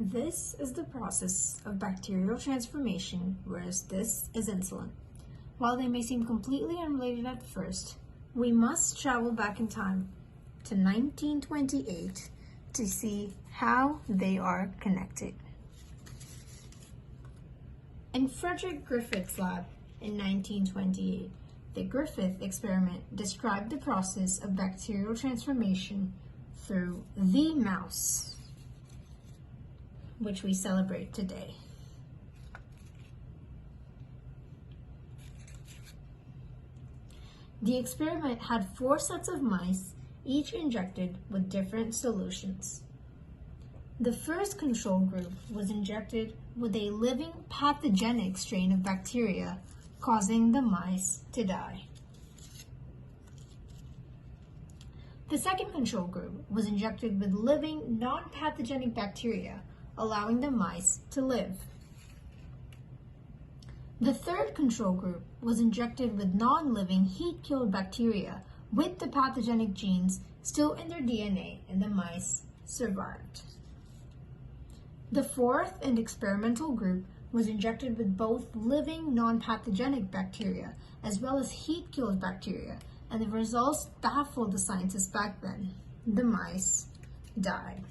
This is the process of bacterial transformation, whereas this is insulin. While they may seem completely unrelated at first, we must travel back in time to 1928 to see how they are connected. In Frederick Griffith's lab in 1928, the Griffith experiment described the process of bacterial transformation through the mouse, which we celebrate today. The experiment had 4 sets of mice, each injected with different solutions. The first control group was injected with a living pathogenic strain of bacteria, causing the mice to die. The second control group was injected with living non-pathogenic bacteria, allowing the mice to live. The third control group was injected with non-living heat-killed bacteria with the pathogenic genes still in their DNA, and the mice survived. The fourth and experimental group was injected with both living non-pathogenic bacteria as well as heat-killed bacteria, and the results baffled the scientists back then. The mice died.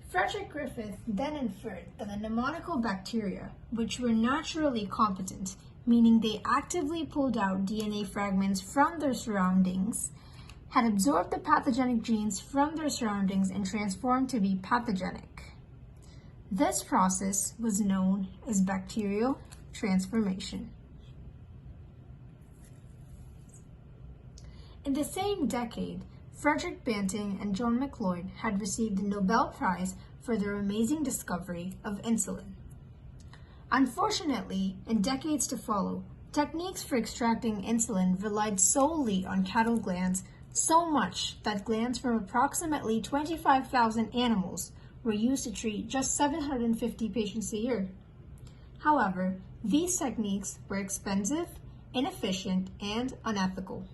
Frederick Griffith then inferred that the pneumonical bacteria, which were naturally competent, meaning they actively pulled out DNA fragments from their surroundings, had absorbed the pathogenic genes from their surroundings and transformed to be pathogenic. This process was known as bacterial transformation. In the same decade, Frederick Banting and John McLeod had received the Nobel Prize for their amazing discovery of insulin. Unfortunately, in decades to follow, techniques for extracting insulin relied solely on cattle glands, so much that glands from approximately 25,000 animals were used to treat just 750 patients a year. However, these techniques were expensive, inefficient, and unethical.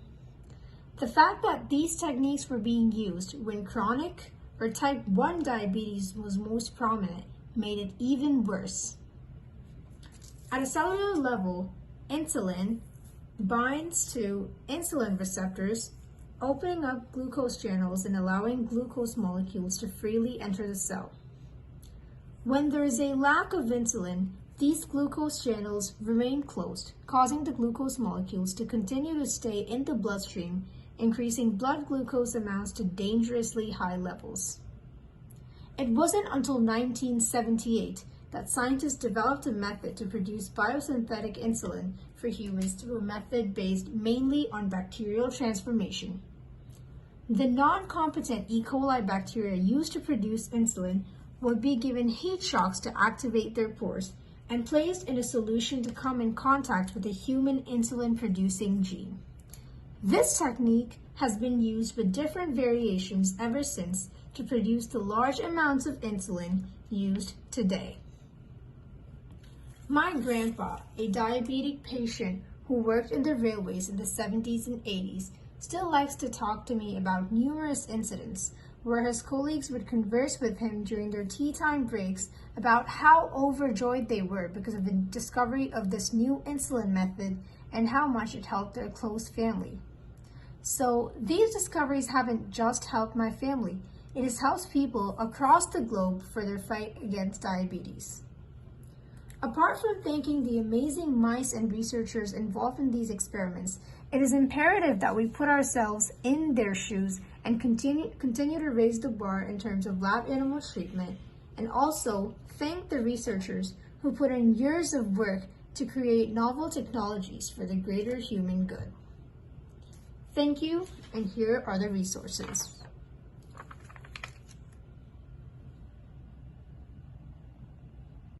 The fact that these techniques were being used when chronic or type 1 diabetes was most prominent made it even worse. At a cellular level, insulin binds to insulin receptors, opening up glucose channels and allowing glucose molecules to freely enter the cell. When there is a lack of insulin, these glucose channels remain closed, causing the glucose molecules to continue to stay in the bloodstream, increasing blood glucose amounts to dangerously high levels. It wasn't until 1978 that scientists developed a method to produce biosynthetic insulin for humans through a method based mainly on bacterial transformation. The non-competent E. coli bacteria used to produce insulin would be given heat shocks to activate their pores and placed in a solution to come in contact with a human insulin-producing gene. This technique has been used with different variations ever since to produce the large amounts of insulin used today. My grandpa, a diabetic patient who worked in the railways in the 70s and 80s, still likes to talk to me about numerous incidents where his colleagues would converse with him during their tea time breaks about how overjoyed they were because of the discovery of this new insulin method and how much it helped their close family. So these discoveries haven't just helped my family, it has helped people across the globe for their fight against diabetes. Apart from thanking the amazing mice and researchers involved in these experiments, it is imperative that we put ourselves in their shoes and continue to raise the bar in terms of lab animal treatment, and also thank the researchers who put in years of work to create novel technologies for the greater human good. Thank you, and here are the resources.